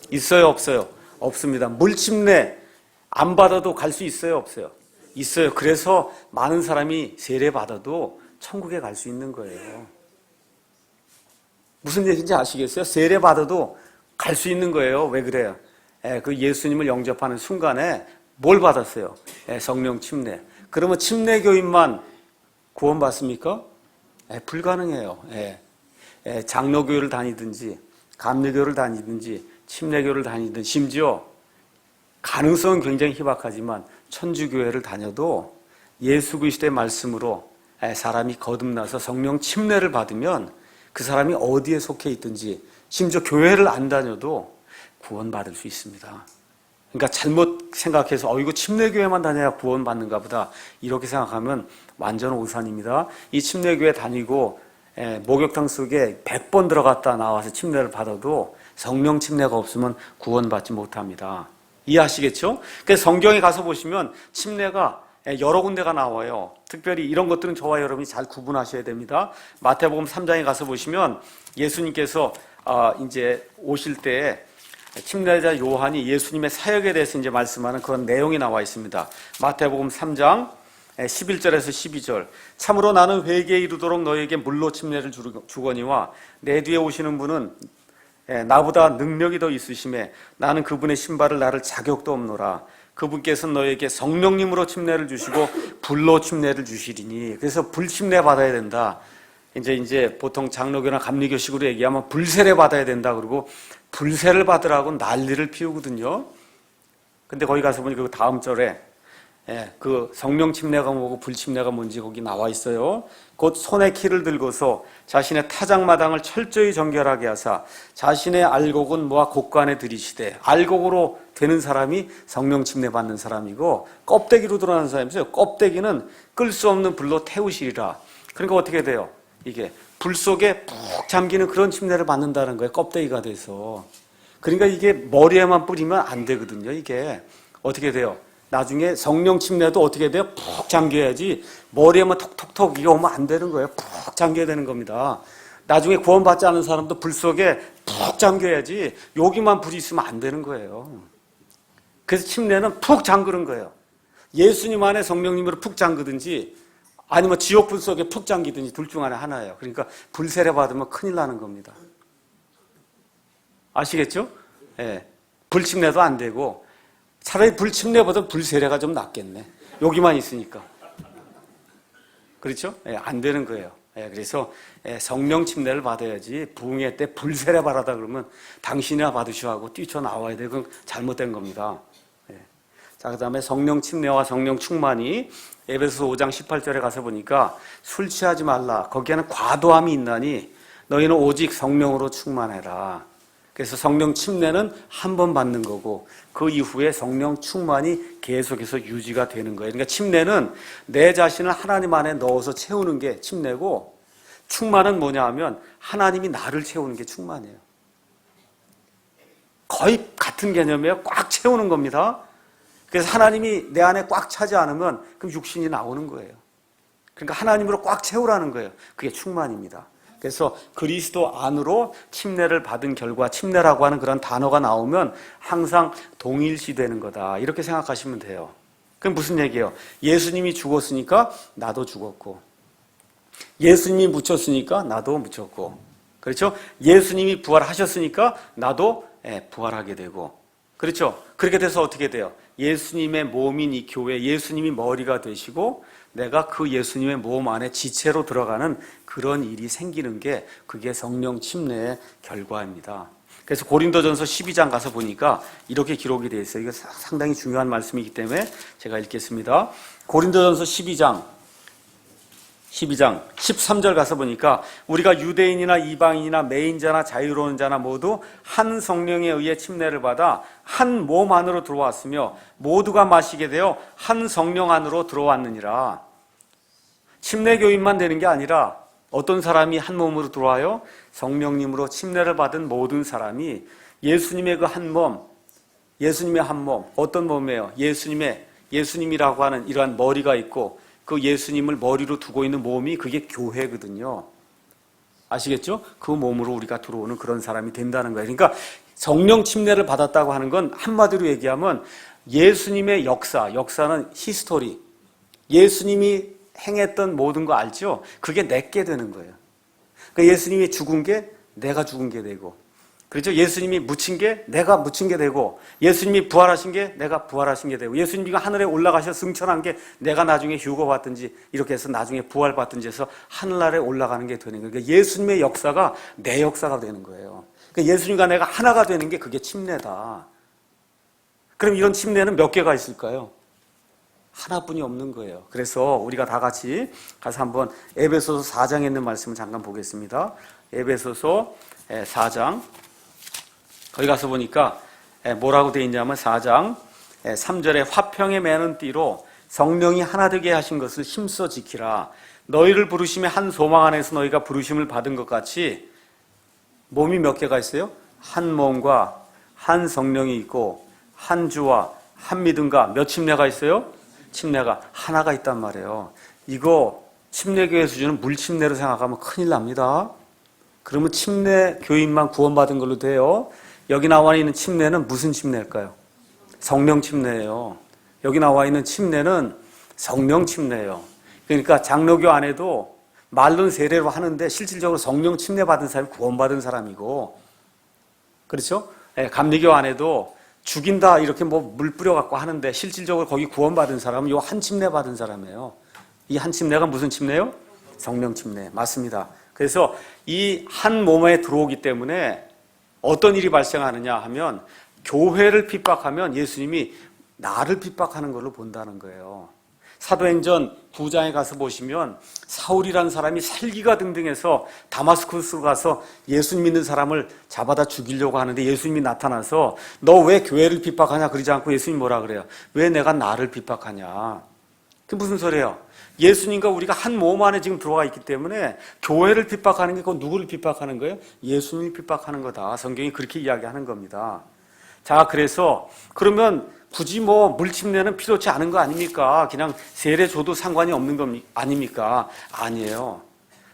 있어요, 없어요? 없습니다. 물 침례 안 받아도 갈 수 있어요, 없어요? 있어요. 그래서 많은 사람이 세례 받아도 천국에 갈 수 있는 거예요. 무슨 얘기인지 아시겠어요? 세례 받아도 갈 수 있는 거예요. 왜 그래요? 그 예수님을 영접하는 순간에 뭘 받았어요? 성령 침례. 그러면 침례교인만 구원받습니까? 불가능해요. 장로교를 다니든지 감리교를 다니든지 침례교를 다니든 심지어 가능성은 굉장히 희박하지만 천주교회를 다녀도 예수 그리스도의 말씀으로 사람이 거듭나서 성령 침례를 받으면 그 사람이 어디에 속해 있든지 심지어 교회를 안 다녀도 구원받을 수 있습니다. 그러니까 잘못 생각해서 이거 침례교회만 다녀야 구원받는가 보다 이렇게 생각하면 완전 오산입니다. 이 침례교회 다니고 목욕탕 속에 100번 들어갔다 나와서 침례를 받아도 성령 침례가 없으면 구원받지 못합니다. 이해하시겠죠? 그래서 성경에 가서 보시면 침례가 여러 군데가 나와요. 특별히 이런 것들은 저와 여러분이 잘 구분하셔야 됩니다. 마태복음 3장에 가서 보시면 예수님께서 이제 오실 때 침례자 요한이 예수님의 사역에 대해서 이제 말씀하는 그런 내용이 나와 있습니다. 마태복음 3장 11절에서 12절. 참으로 나는 회개에 이르도록 너에게 물로 침례를 주거니와 내 뒤에 오시는 분은 나보다 능력이 더 있으심에 나는 그분의 신발을 나를 자격도 없노라. 그분께서는 너에게 성령님으로 침례를 주시고 불로 침례를 주시리니. 그래서 불 침례 받아야 된다. 이제 보통 장로교나 감리교식으로 얘기하면 불세례 받아야 된다. 그리고 불세를 받으라고 난리를 피우거든요. 근데 거기 가서 보니 그 다음 절에 그 성령 침례가 뭐고 불 침례가 뭔지 거기 나와 있어요. 곧 손에 키를 들고서 자신의 타작마당을 철저히 정결하게 하사 자신의 알곡은 모아 곳간에 들이시되. 알곡으로 되는 사람이 성령 침례 받는 사람이고, 껍데기로 드러나는 사람이 있어요. 껍데기는 끌 수 없는 불로 태우시리라. 그러니까 어떻게 돼요? 이게 불 속에 푹 잠기는 그런 침례를 받는다는 거예요. 껍데기가 돼서. 그러니까 이게 머리에만 뿌리면 안 되거든요. 이게 어떻게 돼요? 나중에 성령 침례도 어떻게 돼요? 푹 잠겨야지. 머리에만 톡톡톡 이거 오면 안 되는 거예요. 푹 잠겨야 되는 겁니다. 나중에 구원받지 않은 사람도 불 속에 푹 잠겨야지. 여기만 불이 있으면 안 되는 거예요. 그래서 침례는 푹 잠그는 거예요. 예수님 안에 성령님으로 푹 잠그든지 아니면 지옥불 속에 푹 잠기든지 둘 중 안에 하나예요. 그러니까 불세례 받으면 큰일 나는 겁니다. 아시겠죠? 예. 불침례도 안 되고, 차라리 불침례보다 불세례가 좀 낫겠네. 여기만 있으니까. 그렇죠? 예, 안 되는 거예요. 예, 그래서 성령 침례를 받아야지. 부흥회 때 불세례 받았다 그러면 당신이나 받으시오 하고 뛰쳐나와야 돼. 그건 잘못된 겁니다. 예. 자, 그 다음에 성령 침례와 성령 충만이 에베소서 5장 18절에 가서 보니까 술 취하지 말라. 거기에는 과도함이 있나니 너희는 오직 성령으로 충만해라. 그래서 성령 침례는 한 번 받는 거고 그 이후에 성령 충만이 계속해서 유지가 되는 거예요. 그러니까 침례는 내 자신을 하나님 안에 넣어서 채우는 게 침례고, 충만은 뭐냐 하면 하나님이 나를 채우는 게 충만이에요. 거의 같은 개념이에요. 꽉 채우는 겁니다. 그래서 하나님이 내 안에 꽉 차지 않으면 그럼 육신이 나오는 거예요. 그러니까 하나님으로 꽉 채우라는 거예요. 그게 충만입니다. 그래서 그리스도 안으로 침례를 받은 결과, 침례라고 하는 그런 단어가 나오면 항상 동일시되는 거다. 이렇게 생각하시면 돼요. 그럼 무슨 얘기예요? 예수님이 죽었으니까 나도 죽었고, 예수님이 묻혔으니까 나도 묻혔고, 그렇죠? 예수님이 부활하셨으니까 나도 부활하게 되고, 그렇죠? 그렇게 돼서 어떻게 돼요? 예수님의 몸인 이 교회, 예수님이 머리가 되시고 내가 그 예수님의 몸 안에 지체로 들어가는 그런 일이 생기는 게 그게 성령 침례의 결과입니다. 그래서 고린도전서 12장 가서 보니까 이렇게 기록이 되어 있어요. 이거 상당히 중요한 말씀이기 때문에 제가 읽겠습니다. 고린도전서 12장 13절 가서 보니까 우리가 유대인이나 이방인이나 매인자나 자유로운 자나 모두 한 성령에 의해 침례를 받아 한 몸 안으로 들어왔으며 모두가 마시게 되어 한 성령 안으로 들어왔느니라. 침례 교인만 되는 게 아니라 어떤 사람이 한 몸으로 들어와요? 성령님으로 침례를 받은 모든 사람이 예수님의 그 한 몸, 예수님의 한 몸, 어떤 몸이에요? 예수님이라고 하는 이러한 머리가 있고 그 예수님을 머리로 두고 있는 몸이 그게 교회거든요. 아시겠죠? 그 몸으로 우리가 들어오는 그런 사람이 된다는 거예요. 그러니까 성령 침례를 받았다고 하는 건 한마디로 얘기하면 예수님의 역사는 히스토리, 예수님이 행했던 모든 거 알죠? 그게 내게 되는 거예요. 그러니까 예수님이 죽은 게 내가 죽은 게 되고, 그렇죠? 예수님이 묻힌 게 내가 묻힌 게 되고, 예수님이 부활하신 게 내가 부활하신 게 되고, 예수님이 하늘에 올라가셔 승천한 게 내가 나중에 휴거 받든지 이렇게 해서 나중에 부활 받든지 해서 하늘나라에 올라가는 게 되는 거예요. 그러니까 예수님의 역사가 내 역사가 되는 거예요. 그러니까 예수님과 내가 하나가 되는 게 그게 침례다. 그럼 이런 침례는 몇 개가 있을까요? 하나뿐이 없는 거예요. 그래서 우리가 다 같이 가서 한번 에베소서 4장에 있는 말씀을 잠깐 보겠습니다. 에베소서 4장. 거기 가서 보니까 뭐라고 되어 있냐면 4장 3절에 화평에 매는 띠로 성령이 하나 되게 하신 것을 힘써 지키라. 너희를 부르심의 한 소망 안에서 너희가 부르심을 받은 것 같이 몸이 몇 개가 있어요? 한 몸과 한 성령이 있고 한 주와 한 믿음과 몇 침례가 있어요? 침례가 하나가 있단 말이에요. 이거 침례교회에서 주는 물침례로 생각하면 큰일 납니다. 그러면 침례 교인만 구원받은 걸로 돼요. 여기 나와 있는 침례는 무슨 침례일까요? 성령 침례예요. 여기 나와 있는 침례는 성령 침례예요. 그러니까 장로교 안에도 말론 세례로 하는데 실질적으로 성령 침례 받은 사람이 구원받은 사람이고, 그렇죠? 감리교 안에도 죽인다 이렇게 뭐 물 뿌려갖고 하는데 실질적으로 거기 구원받은 사람은 요 한 침례 받은 사람이에요. 이 한 침례가 무슨 침례요? 성령 침례. 맞습니다. 그래서 이 한 몸에 들어오기 때문에 어떤 일이 발생하느냐 하면 교회를 핍박하면 예수님이 나를 핍박하는 걸로 본다는 거예요. 사도행전 9장에 가서 보시면 사울이라는 사람이 살기가 등등해서 다마스쿠스로 가서 예수님 믿는 사람을 잡아다 죽이려고 하는데 예수님이 나타나서 너 왜 교회를 핍박하냐 그러지 않고 예수님이 뭐라 그래요? 왜 내가 나를 핍박하냐? 그게 무슨 소리예요? 예수님과 우리가 한 몸 안에 지금 들어가 있기 때문에 교회를 핍박하는 게 그건 누구를 핍박하는 거예요? 예수님을 핍박하는 거다. 성경이 그렇게 이야기하는 겁니다. 자, 그래서 그러면 굳이 뭐 물침례는 필요치 않은 거 아닙니까? 그냥 세례 줘도 상관이 없는 거 아닙니까? 아니에요.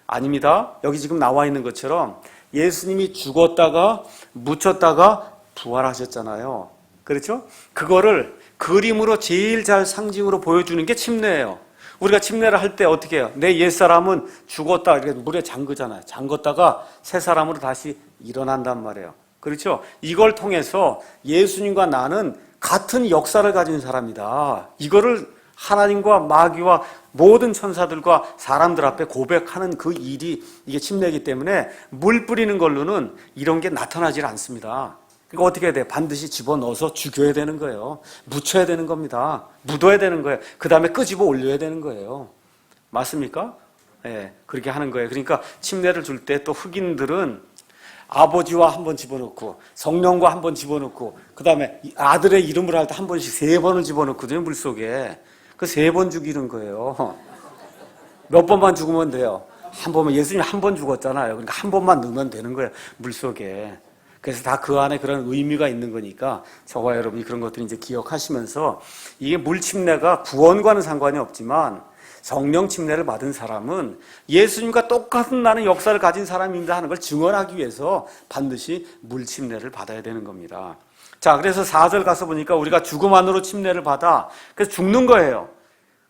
아닙니다. 여기 지금 나와 있는 것처럼 예수님이 죽었다가 묻혔다가 부활하셨잖아요. 그렇죠? 그거를 그림으로 제일 잘 상징으로 보여주는 게 침례예요. 우리가 침례를 할 때 어떻게 해요? 내 옛사람은 죽었다 이렇게 물에 잠그잖아요. 잠궜다가 새 사람으로 다시 일어난단 말이에요. 그렇죠? 이걸 통해서 예수님과 나는 같은 역사를 가진 사람이다. 이거를 하나님과 마귀와 모든 천사들과 사람들 앞에 고백하는 그 일이 이게 침례이기 때문에 물 뿌리는 걸로는 이런 게 나타나질 않습니다. 그러니까 어떻게 해야 돼요? 반드시 집어넣어서 죽여야 되는 거예요. 묻혀야 되는 겁니다. 묻어야 되는 거예요. 그 다음에 끄집어 올려야 되는 거예요. 맞습니까? 예, 그렇게 하는 거예요. 그러니까 침례를 줄 때 또 흑인들은 아버지와 한 번 집어넣고 성령과 한 번 집어넣고 그 다음에 아들의 이름을 할 때 한 번씩 3번을 집어넣거든요. 물속에. 그 3번 죽이는 거예요. 몇 번만 죽으면 돼요. 한 번만. 예수님이 한 번 죽었잖아요. 그러니까 한 번만 넣으면 되는 거예요. 물속에. 그래서 다 그 안에 그런 의미가 있는 거니까 저와 여러분이 그런 것들을 이제 기억하시면서 이게 물침례가 구원과는 상관이 없지만 성령 침례를 받은 사람은 예수님과 똑같은 나는 역사를 가진 사람입니다 하는 걸 증언하기 위해서 반드시 물 침례를 받아야 되는 겁니다. 자, 그래서 4절 가서 보니까 우리가 죽음 안으로 침례를 받아 그래서 죽는 거예요.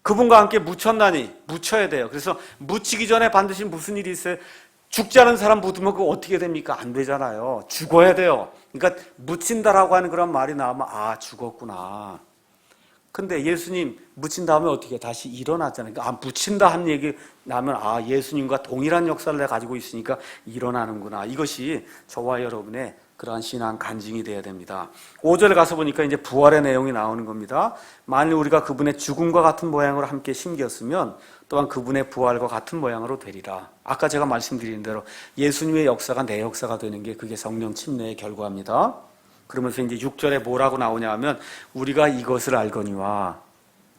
그분과 함께 묻혔나니 묻혀야 돼요. 그래서 묻히기 전에 반드시 무슨 일이 있어요? 죽지 않은 사람 묻으면 그거 어떻게 됩니까? 안 되잖아요. 죽어야 돼요. 그러니까 묻힌다라고 하는 그런 말이 나오면 아, 죽었구나. 근데 예수님 묻힌 다음에 어떻게 다시 일어났잖아요. 그러니까 묻힌다 한 얘기 나면 아, 예수님과 동일한 역사를 내가 가지고 있으니까 일어나는구나. 이것이 저와 여러분의 그러한 신앙 간증이 돼야 됩니다. 5절에 가서 보니까 이제 부활의 내용이 나오는 겁니다. 만일 우리가 그분의 죽음과 같은 모양으로 함께 심겼으면 또한 그분의 부활과 같은 모양으로 되리라. 아까 제가 말씀드린 대로 예수님의 역사가 내 역사가 되는 게 그게 성령 침례의 결과입니다. 그러면서 이제 6절에 뭐라고 나오냐 하면 우리가 이것을 알거니와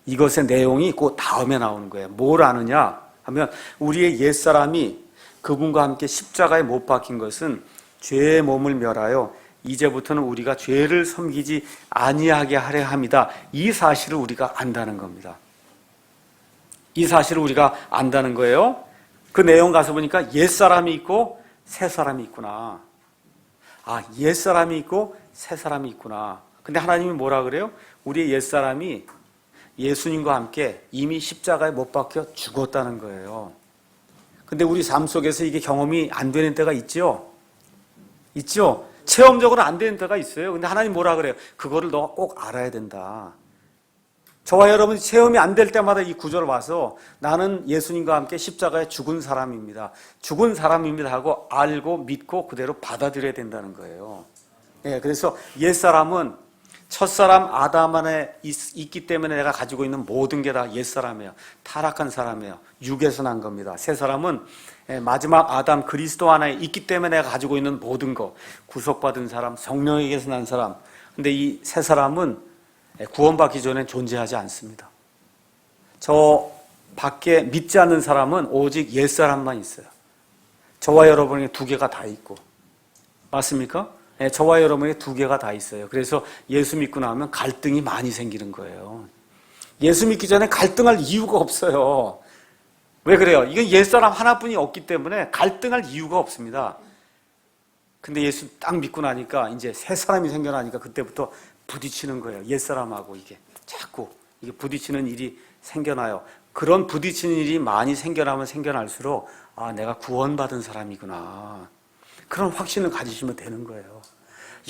이것의 내용이 그 다음에 나오는 거예요. 뭘 아느냐 하면 우리의 옛사람이 그분과 함께 십자가에 못 박힌 것은 죄의 몸을 멸하여 이제부터는 우리가 죄를 섬기지 아니하게 하려 합니다. 이 사실을 우리가 안다는 겁니다. 이 사실을 우리가 안다는 거예요. 그 내용 가서 보니까 옛사람이 있고 새사람이 있구나. 아, 옛사람이 있고 새사람이 있구나. 근데 하나님이 뭐라 그래요? 우리의 옛사람이 예수님과 함께 이미 십자가에 못 박혀 죽었다는 거예요. 근데 우리 삶 속에서 이게 경험이 안 되는 때가 있죠? 있죠? 체험적으로 안 되는 때가 있어요. 근데 하나님 뭐라 그래요? 그거를 너 꼭 알아야 된다. 저와 여러분이 체험이 안 될 때마다 이 구절을 와서 나는 예수님과 함께 십자가에 죽은 사람입니다. 죽은 사람입니다 하고 알고 믿고 그대로 받아들여야 된다는 거예요. 예, 그래서 옛사람은 첫사람 아담 안에 있기 때문에 내가 가지고 있는 모든 게 다 옛사람이에요. 타락한 사람이에요. 육에서 난 겁니다. 새사람은 마지막 아담 그리스도 안에 있기 때문에 내가 가지고 있는 모든 거, 구속받은 사람, 성령에게서 난 사람. 근데 이 새사람은 구원받기 전에 존재하지 않습니다. 저 밖에 믿지 않는 사람은 오직 옛사람만 있어요. 저와 여러분에게 두 개가 다 있고. 맞습니까? 저와 여러분에게 두 개가 다 있어요. 그래서 예수 믿고 나면 갈등이 많이 생기는 거예요. 예수 믿기 전에 갈등할 이유가 없어요. 왜 그래요? 이건 옛사람 하나뿐이 없기 때문에 갈등할 이유가 없습니다. 근데 예수 딱 믿고 나니까 이제 새 사람이 생겨나니까 그때부터 부딪히는 거예요. 옛사람하고 이게 자꾸 이게 부딪히는 일이 생겨나요. 그런 부딪히는 일이 많이 생겨나면 생겨날수록 아, 내가 구원받은 사람이구나. 그런 확신을 가지시면 되는 거예요.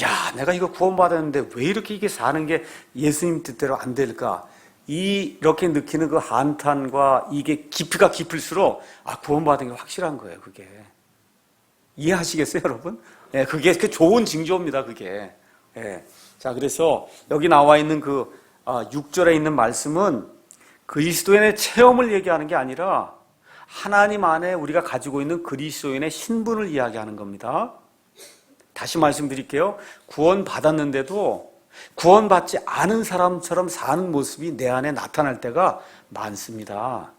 야, 내가 이거 구원받았는데 왜 이렇게 이게 사는 게 예수님 뜻대로 안 될까? 이렇게 느끼는 그 한탄과 이게 깊이가 깊을수록 구원받은 게 확실한 거예요, 그게. 이해하시겠어요, 여러분? 예, 그게 그 좋은 징조입니다, 그게. 예. 자, 그래서 여기 나와 있는 그 6절에 있는 말씀은 그리스도인의 체험을 얘기하는 게 아니라 하나님 안에 우리가 가지고 있는 그리스도인의 신분을 이야기하는 겁니다. 다시 말씀드릴게요. 구원받았는데도 구원받지 않은 사람처럼 사는 모습이 내 안에 나타날 때가 많습니다.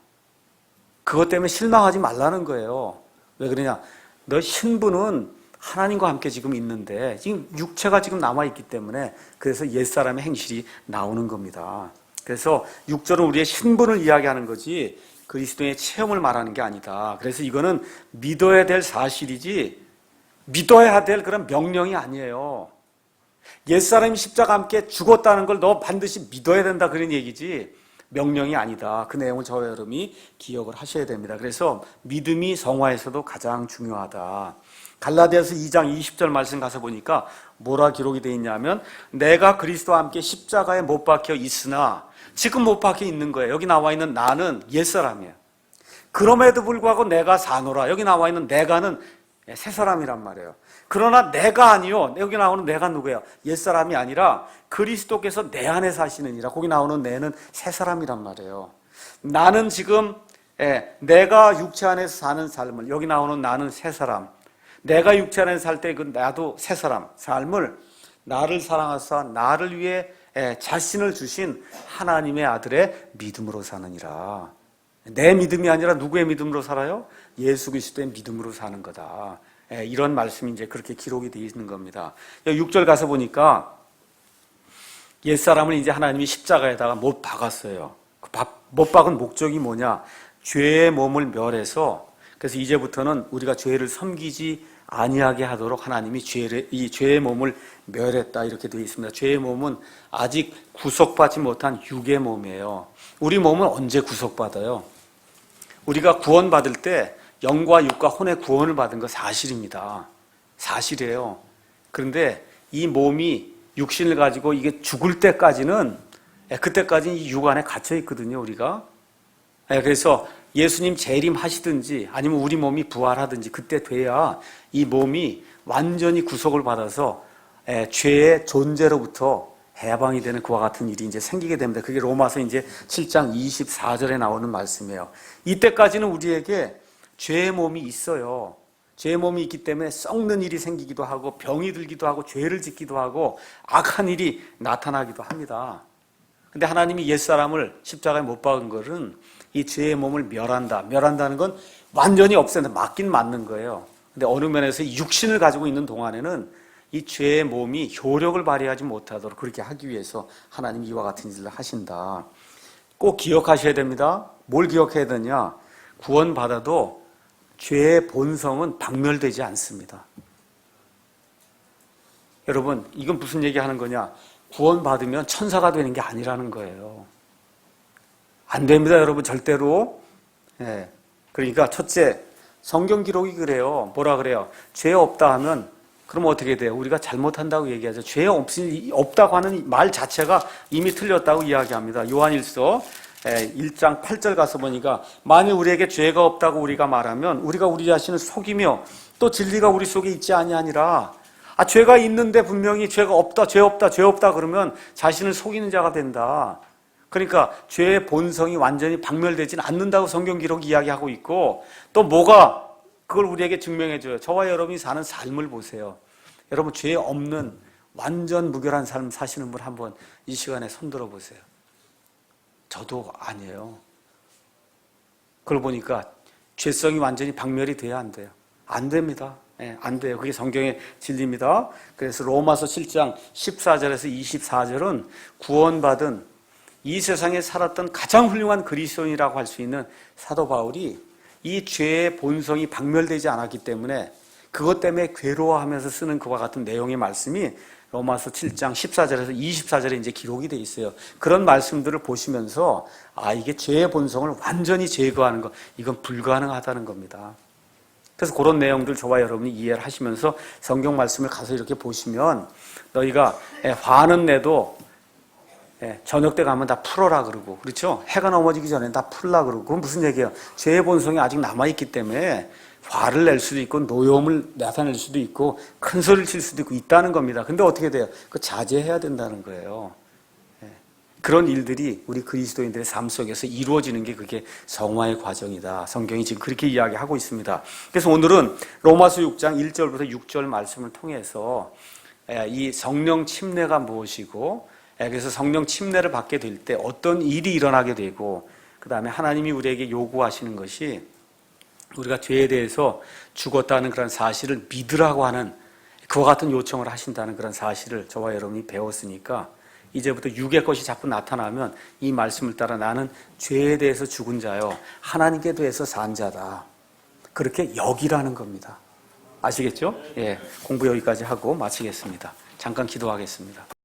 그것 때문에 실망하지 말라는 거예요. 왜 그러냐? 너 신분은 하나님과 함께 지금 있는데 지금 육체가 지금 남아있기 때문에 그래서 옛사람의 행실이 나오는 겁니다. 그래서 6절은 우리의 신분을 이야기하는 거지 그리스도의 체험을 말하는 게 아니다. 그래서 이거는 믿어야 될 사실이지 믿어야 될 그런 명령이 아니에요. 옛사람이 십자가 함께 죽었다는 걸 너 반드시 믿어야 된다 그런 얘기지 명령이 아니다. 그 내용을 저와 여러분이 기억을 하셔야 됩니다. 그래서 믿음이 성화에서도 가장 중요하다. 갈라디아서 2장 20절 말씀 가서 보니까 뭐라 기록이 되어 있냐면 내가 그리스도와 함께 십자가에 못 박혀 있으나 지금 못 박혀 있는 거예요. 여기 나와 있는 나는 옛사람이에요. 그럼에도 불구하고 내가 사노라. 여기 나와 있는 내가는 새 사람이란 말이에요. 그러나 내가 아니요. 여기 나오는 내가 누구예요? 옛사람이 아니라 그리스도께서 내 안에 사시느니라. 거기 나오는 내는 새 사람이란 말이에요. 나는 지금 내가 육체 안에서 사는 삶을 여기 나오는 나는 새 사람. 내가 육체 안에서 살 때 그 나도 새 사람 삶을 나를 사랑하사 나를 위해 자신을 주신 하나님의 아들의 믿음으로 사느니라. 내 믿음이 아니라 누구의 믿음으로 살아요? 예수 그리스도의 믿음으로 사는 거다. 이런 말씀이 이제 그렇게 기록이 되어 있는 겁니다. 6절 가서 보니까 옛사람을 이제 하나님이 십자가에다가 못 박았어요. 못 박은 목적이 뭐냐? 죄의 몸을 멸해서 그래서 이제부터는 우리가 죄를 섬기지 아니하게 하도록 하나님이 이 죄의 몸을 멸했다 이렇게 되어 있습니다. 죄의 몸은 아직 구속받지 못한 육의 몸이에요. 우리 몸은 언제 구속받아요? 우리가 구원받을 때 영과 육과 혼의 구원을 받은 거 사실입니다. 사실이에요. 그런데 이 몸이 육신을 가지고 이게 죽을 때까지는 그때까지는 이 육 안에 갇혀 있거든요, 우리가. 그래서 예수님 재림하시든지 아니면 우리 몸이 부활하든지 그때 돼야 이 몸이 완전히 구속을 받아서 죄의 존재로부터 해방이 되는 그와 같은 일이 이제 생기게 됩니다. 그게 로마서 이제 7장 24절에 나오는 말씀이에요. 이때까지는 우리에게 죄의 몸이 있어요. 죄의 몸이 있기 때문에 썩는 일이 생기기도 하고 병이 들기도 하고 죄를 짓기도 하고 악한 일이 나타나기도 합니다. 근데 하나님이 옛사람을 십자가에 못 박은 것은 이 죄의 몸을 멸한다. 멸한다는 건 완전히 없앤다. 맞긴 맞는 거예요. 근데 어느 면에서 육신을 가지고 있는 동안에는 이 죄의 몸이 효력을 발휘하지 못하도록 그렇게 하기 위해서 하나님이 이와 같은 일을 하신다. 꼭 기억하셔야 됩니다. 뭘 기억해야 되냐? 구원받아도 죄의 본성은 박멸되지 않습니다. 여러분, 이건 무슨 얘기하는 거냐? 구원받으면 천사가 되는 게 아니라는 거예요. 안 됩니다, 여러분, 절대로. 그러니까 첫째, 성경 기록이 그래요. 뭐라 그래요? 죄 없다 하면 그럼 어떻게 돼요? 우리가 잘못한다고 얘기하죠. 죄 없다고 하는 말 자체가 이미 틀렸다고 이야기합니다. 요한일서 1장 8절 가서 보니까 만일 우리에게 죄가 없다고 우리가 말하면 우리가 우리 자신을 속이며 또 진리가 우리 속에 있지 아니하니라. 죄가 있는데 분명히 죄가 없다, 죄 없다, 죄 없다 그러면 자신을 속이는 자가 된다. 그러니까 죄의 본성이 완전히 박멸되지는 않는다고 성경 기록이 이야기하고 있고 또 뭐가 그걸 우리에게 증명해줘요. 저와 여러분이 사는 삶을 보세요. 여러분 죄 없는 완전 무결한 삶 사시는 분 한번 이 시간에 손들어 보세요. 저도 아니에요. 그걸 보니까 죄성이 완전히 박멸이 돼야 안 돼요. 안 됩니다. 안 돼요. 그게 성경의 진리입니다. 그래서 로마서 7장 14절에서 24절은 구원받은 이 세상에 살았던 가장 훌륭한 그리스도인이라고 할 수 있는 사도 바울이 이 죄의 본성이 박멸되지 않았기 때문에 그것 때문에 괴로워하면서 쓰는 그와 같은 내용의 말씀이 로마서 7장 14절에서 24절에 이제 기록이 돼 있어요. 그런 말씀들을 보시면서 이게 죄의 본성을 완전히 제거하는 것, 이건 불가능하다는 겁니다. 그래서 그런 내용들 저와 여러분이 이해를 하시면서 성경 말씀을 가서 이렇게 보시면 너희가 화는 내도 저녁 때 가면 다 풀어라 그러고, 그렇죠? 해가 넘어지기 전에 다 풀라 그러고. 그건 무슨 얘기예요? 죄의 본성이 아직 남아있기 때문에 화를 낼 수도 있고 노여움을 나타낼 수도 있고 큰 소리를 칠 수도 있다는 겁니다. 근데 어떻게 돼요? 그 자제해야 된다는 거예요. 그런 일들이 우리 그리스도인들의 삶 속에서 이루어지는 게 그게 성화의 과정이다. 성경이 지금 그렇게 이야기하고 있습니다. 그래서 오늘은 로마서 6장 1절부터 6절 말씀을 통해서 이 성령 침례가 무엇이고, 그래서 성령 침례를 받게 될 때 어떤 일이 일어나게 되고, 그 다음에 하나님이 우리에게 요구하시는 것이 우리가 죄에 대해서 죽었다는 그런 사실을 믿으라고 하는 그와 같은 요청을 하신다는 그런 사실을 저와 여러분이 배웠으니까 이제부터 육의 것이 자꾸 나타나면 이 말씀을 따라 나는 죄에 대해서 죽은 자요 하나님께 대해서 산 자다, 그렇게 여기라는 겁니다. 아시겠죠? 예, 공부 여기까지 하고 마치겠습니다. 잠깐 기도하겠습니다.